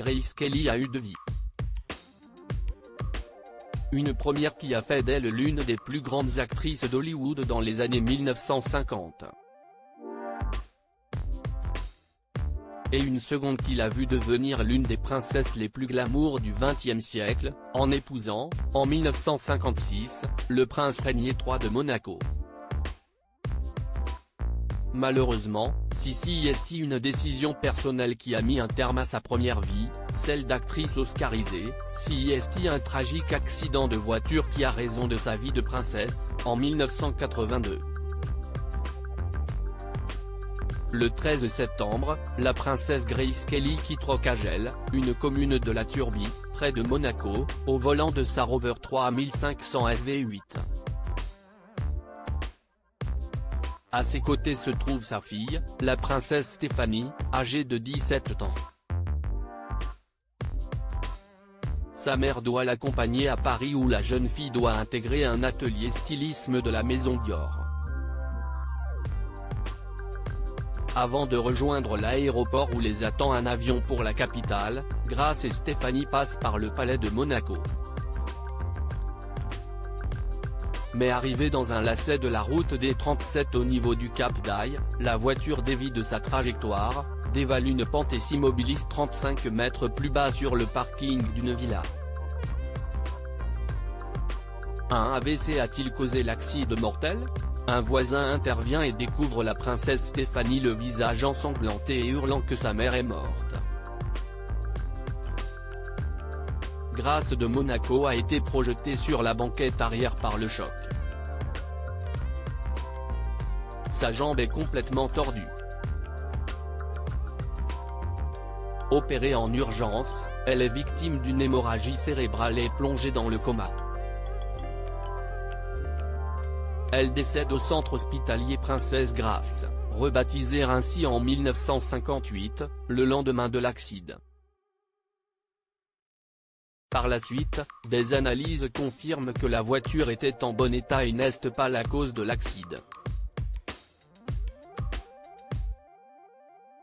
Grace Kelly a eu de vie. Une première qui a fait d'elle l'une des plus grandes actrices d'Hollywood dans les années 1950. Et une seconde qui l'a vue devenir l'une des princesses les plus glamour du XXe siècle, en épousant, en 1956, le prince Régnier III de Monaco. Malheureusement, Sissi est une décision personnelle qui a mis un terme à sa première vie, celle d'actrice oscarisée. Si est un tragique accident de voiture qui a raison de sa vie de princesse, en 1982. Le 13 septembre, la princesse Grace Kelly quitte Rocagel, une commune de la Turbie, près de Monaco, au volant de sa Rover 3500 SV8. À ses côtés se trouve sa fille, la princesse Stéphanie, âgée de 17 ans. Sa mère doit l'accompagner à Paris où la jeune fille doit intégrer un atelier stylisme de la maison Dior. Avant de rejoindre l'aéroport où les attend un avion pour la capitale, Grace et Stéphanie passent par le palais de Monaco. Mais arrivée dans un lacet de la route D37 au niveau du Cap d'Aille, la voiture dévie de sa trajectoire, dévale une pente et s'immobilise 35 mètres plus bas sur le parking d'une villa. Un AVC a-t-il causé l'accident mortel ? Un voisin intervient et découvre la princesse Stéphanie le visage ensanglanté et hurlant que sa mère est morte. Grace de Monaco a été projetée sur la banquette arrière par le choc. Sa jambe est complètement tordue. Opérée en urgence, elle est victime d'une hémorragie cérébrale et plongée dans le coma. Elle décède au centre hospitalier Princesse Grace, rebaptisé ainsi en 1958, le lendemain de l'accident. Par la suite, des analyses confirment que la voiture était en bon état et n'est pas la cause de l'accident.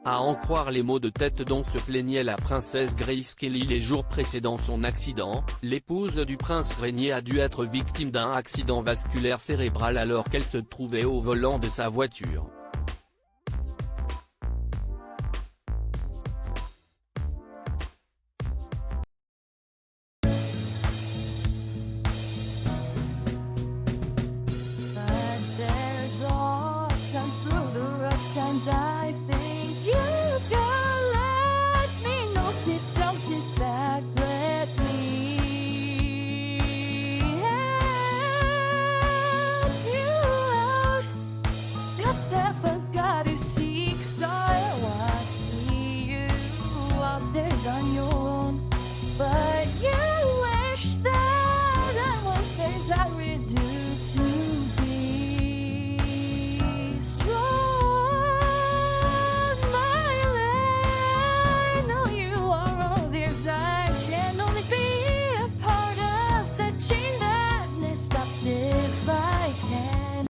À en croire les maux de tête dont se plaignait la princesse Grace Kelly les jours précédant son accident, l'épouse du prince Régnier a dû être victime d'un accident vasculaire cérébral alors qu'elle se trouvait au volant de sa voiture.